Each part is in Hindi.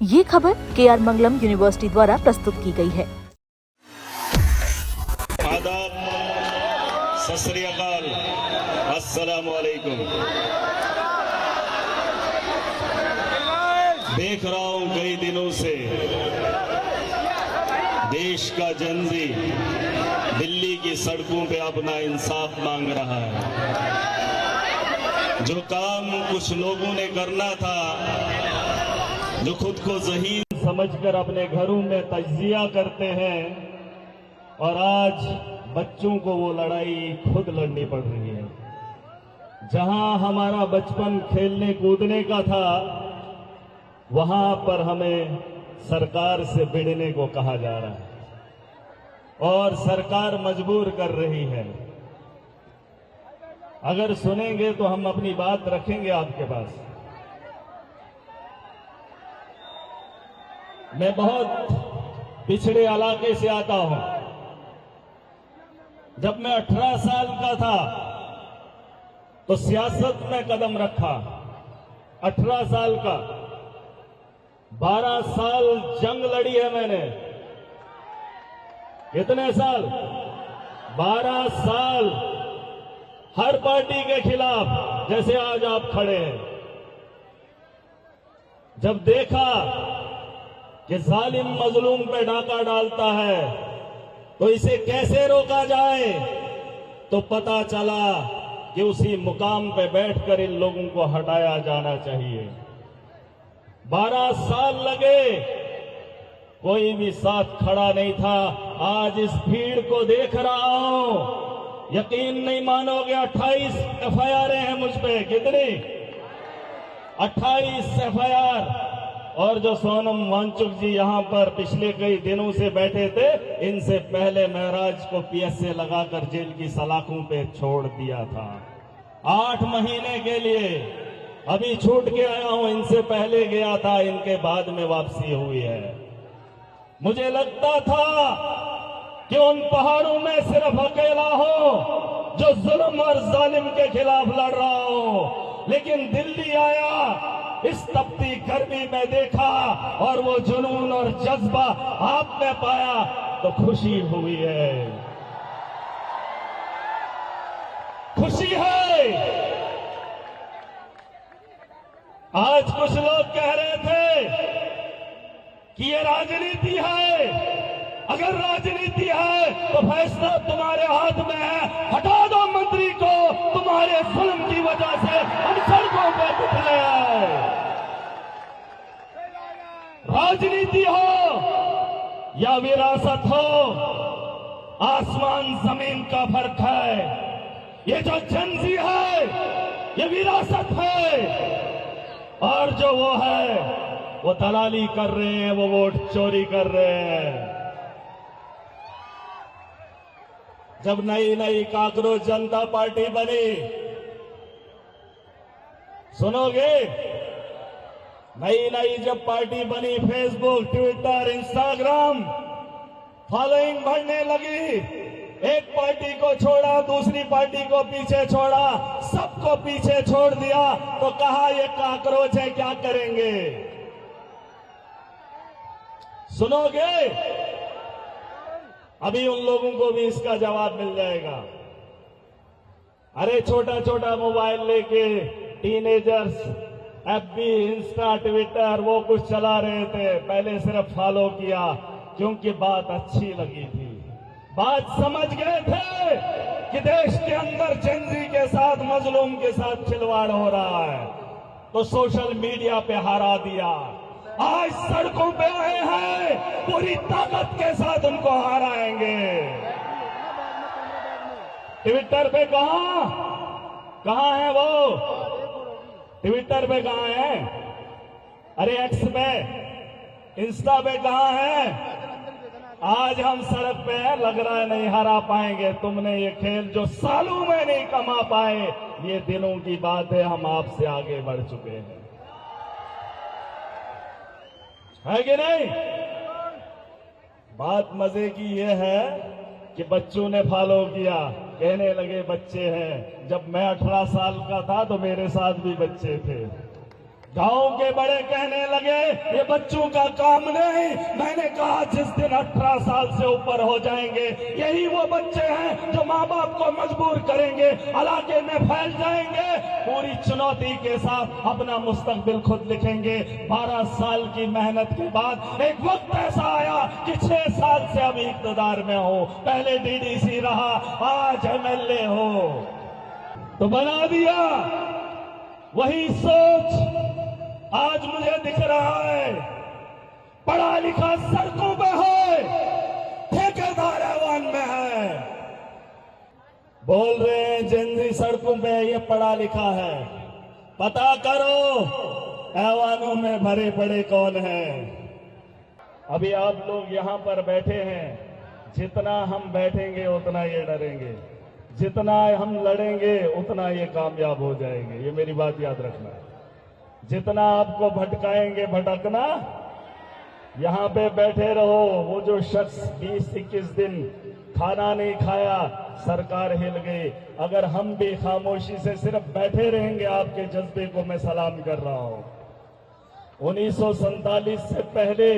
ये खबर KR मंगलम यूनिवर्सिटी द्वारा प्रस्तुत की गई है। आदाब, सत श्री अकाल, अस्सलाम वालेकुम। देख रहा हूं कई दिनों से देश का जनजी दिल्ली की सड़कों पे अपना इंसाफ मांग रहा है। जो काम कुछ लोगों ने करना था, जो खुद को ज़हीन समझकर अपने घरों में तज्जिया करते हैं, और आज बच्चों को वो लड़ाई खुद लड़नी पड़ रही है। जहां हमारा बचपन खेलने कूदने का था, वहां पर हमें सरकार से भिड़ने को कहा जा रहा है और सरकार मजबूर कर रही है। अगर सुनेंगे तो हम अपनी बात रखेंगे आपके पास। मैं बहुत पिछड़े इलाके से आता हूं। जब मैं 18 साल का था तो सियासत में कदम रखा। 18 साल का, 12 साल जंग लड़ी है मैंने। कितने साल? 12 साल हर पार्टी के खिलाफ, जैसे आज आप खड़े हैं। जब देखा कि जालिम मजलूम पे डाका डालता है तो इसे कैसे रोका जाए, तो पता चला कि उसी मुकाम पे बैठकर इन लोगों को हटाया जाना चाहिए। 12 साल लगे, कोई भी साथ खड़ा नहीं था। आज इस भीड़ को देख रहा हूं, यकीन नहीं मानोगे, 28 FIR हैं मुझ पे। कितनी? 28 FIR। और जो सोनम वांगचुक जी यहां पर पिछले कई दिनों से बैठे थे, इनसे पहले महराज को PSA लगाकर जेल की सलाखों पे छोड़ दिया था 8 महीने के लिए। अभी छूट के आया हूं, इनसे पहले गया था, इनके बाद में वापसी हुई है। मुझे लगता था कि उन पहाड़ों में सिर्फ अकेला हो जो जुल्म और जालिम के खिलाफ लड़ रहा हो, लेकिन दिल्ली आया, इस तपती गर्मी में देखा और वो जुनून और जज्बा आप में पाया तो खुशी हुई है। खुशी है। आज कुछ लोग कह रहे थे कि ये राजनीति है। अगर राजनीति है तो फैसला तुम्हारे हाथ में है, हटा दो मंत्री को। तुम्हारे जुल्म की वजह से हम सड़कों पर उतरे हैं। राजनीति हो या विरासत हो, आसमान जमीन का फर्क है। ये जो जनजी है ये विरासत है, और जो वो है वो दलाली कर रहे हैं, वो वोट चोरी कर रहे हैं। जब नई नई कांग्रेस जनता पार्टी बनी, सुनोगे, नई नई जब पार्टी बनी, फेसबुक, ट्विटर, इंस्टाग्राम फॉलोइंग बढ़ने लगी। एक पार्टी को छोड़ा, दूसरी पार्टी को पीछे छोड़ा, सबको पीछे छोड़ दिया, तो कहा ये काकरोच है, क्या करेंगे? सुनोगे, अभी उन लोगों को भी इसका जवाब मिल जाएगा। अरे छोटा छोटा मोबाइल लेके टीनेजर्स FB, इंस्टा, ट्विटर वो कुछ चला रहे थे। पहले सिर्फ फॉलो किया क्योंकि बात अच्छी लगी थी, बात समझ गए थे कि देश के अंदर जनजी के साथ, मजलूम के साथ खिलवाड़ हो रहा है, तो सोशल मीडिया पे हरा दिया। आज सड़कों पे आए हैं, पूरी ताकत के साथ उनको हराएंगे। ट्विटर पे कहां है वो? ट्विटर पे कहां है? अरे X पे, इंस्टा पे कहां है? आज हम सड़क पे हैं, लग रहा है नहीं हरा पाएंगे। तुमने ये खेल जो सालों में नहीं कमा पाए, ये दिनों की बात है, हम आपसे आगे बढ़ चुके हैं, है कि नहीं? बात मजे की ये है कि बच्चों ने फॉलो किया, कहने लगे बच्चे हैं। जब मैं 18 साल का था तो मेरे साथ भी बच्चे थे। गांव के बड़े कहने लगे ये बच्चों का काम नहीं। मैंने कहा जिस दिन 18 साल से ऊपर हो जाएंगे यही वो बच्चे हैं जो माँ बाप को मजबूर करेंगे, इलाके में फैल जाएंगे, पूरी चुनौती के साथ अपना मुस्तकबिल खुद लिखेंगे। 12 साल की मेहनत के बाद एक वक्त ऐसा आया कि 6 साल से अभी इक़्तिदार में हो, पहले डीडीसी रहा, आज एमएलए हो, तो बना दिया। वही सोच आज मुझे दिख रहा है। पढ़ा लिखा सड़कों पे है, ठेकेदार ऐवान में है। बोल रहे हैं जिंदगी सड़कों पे ये पढ़ा लिखा है, पता करो ऐवानों में भरे पड़े कौन है। अभी आप लोग यहां पर बैठे हैं, जितना हम बैठेंगे उतना ये डरेंगे, जितना हम लड़ेंगे उतना ये कामयाब हो जाएंगे। ये मेरी बात याद रखना। जितना आपको भटकाएंगे भटकना, यहां पे बैठे रहो। वो जो शख्स 20-21 दिन खाना नहीं खाया, सरकार हिल गई। अगर हम भी खामोशी से सिर्फ बैठे रहेंगे, आपके जज्बे को मैं सलाम कर रहा हूं। 1947 से पहले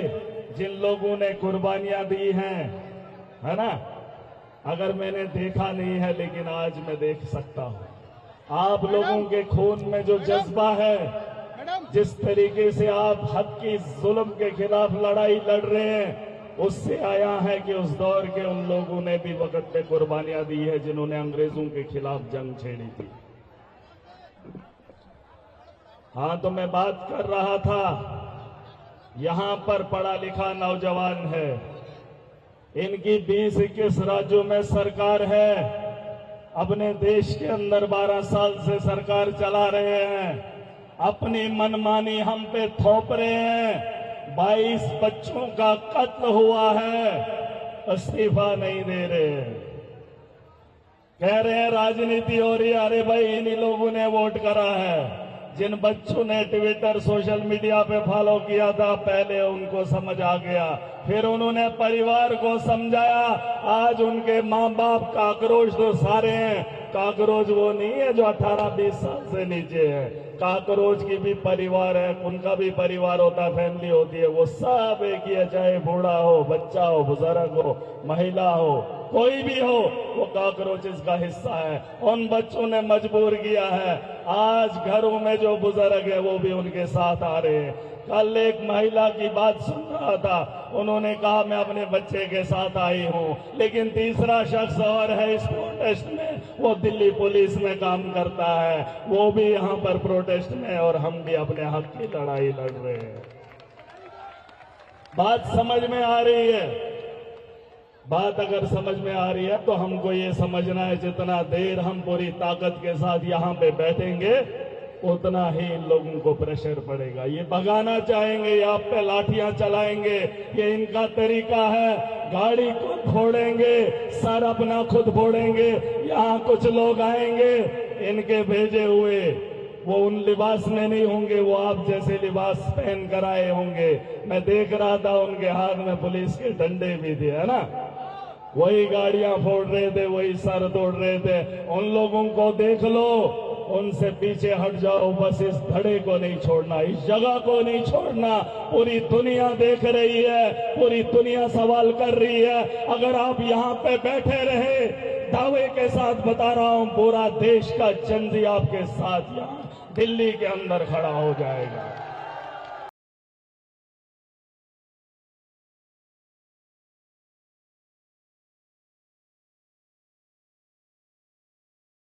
जिन लोगों ने कुर्बानियां दी हैं, है ना, अगर मैंने देखा नहीं है लेकिन आज मैं देख सकता हूं। आप लोगों के खून में जो जज्बा है, जिस तरीके से आप हक की जुल्म के खिलाफ लड़ाई लड़ रहे हैं, उससे आया है कि उस दौर के उन लोगों ने भी वक्त पे कुर्बानियां दी है जिन्होंने अंग्रेजों के खिलाफ जंग छेड़ी थी। हाँ, तो मैं बात कर रहा था, यहां पर पढ़ा लिखा नौजवान है, इनकी 20-21 राज्यों में सरकार है, अपने देश के अंदर 12 साल से सरकार चला रहे हैं, अपनी मनमानी हम पे थोप रहे हैं। 22 बच्चों का कत्ल हुआ है, इस्तीफा नहीं दे रहे हैं, कह रहे हैं राजनीति हो रही है। अरे भाई, इन्हीं लोगों ने वोट करा है। जिन बच्चों ने ट्विटर सोशल मीडिया पे फॉलो किया था, पहले उनको समझ आ गया, फिर उन्होंने परिवार को समझाया। आज उनके माँ बाप काकरोच तो सारे हैं, काकरोच वो नहीं है जो 18-20 साल से नीचे है। काकरोच की भी परिवार है, उनका भी परिवार होता है, फैमिली होती है। वो सब एक ही है, चाहे बूढ़ा हो, बच्चा हो, बुजुर्ग हो, महिला हो, कोई भी हो, वो काकरोचेस का हिस्सा है। उन बच्चों ने मजबूर किया है। आज घरों में जो बुजुर्ग है वो भी उनके साथ आ रहे हैं। कल एक महिला की बात सुन रहा था, उन्होंने कहा मैं अपने बच्चे के साथ आई हूं, लेकिन तीसरा शख्स और है इस प्रोटेस्ट में, वो दिल्ली पुलिस में काम करता है, वो भी यहां पर प्रोटेस्ट में, और हम भी अपने हक की लड़ाई लड़ रहे हैं। बात समझ में आ रही है? बात अगर समझ में आ रही है तो हमको ये समझना है, जितना देर हम पूरी ताकत के साथ यहां पे बैठेंगे उतना ही इन लोगों को प्रेशर पड़ेगा। ये भगाना चाहेंगे, ये आप पे लाठियां चलाएंगे, ये इनका तरीका है। गाड़ी खुद फोड़ेंगे, सर अपना खुद फोड़ेंगे। यहाँ कुछ लोग आएंगे, इनके भेजे हुए, वो उन लिबास में नहीं होंगे, वो आप जैसे लिबास पहन कर आए होंगे। मैं देख रहा था उनके हाथ में पुलिस के डंडे भी थे, है ना, वही गाड़ियां फोड़ रहे थे, वही सर तोड़ रहे थे। उन लोगों को देख लो, उनसे पीछे हट जाओ, बस इस धड़े को नहीं छोड़ना, इस जगह को नहीं छोड़ना। पूरी दुनिया देख रही है, पूरी दुनिया सवाल कर रही है। अगर आप यहाँ पे बैठे रहे, दावे के साथ बता रहा हूं, पूरा देश का चंदी आपके साथ यहाँ दिल्ली के अंदर खड़ा हो जाएगा।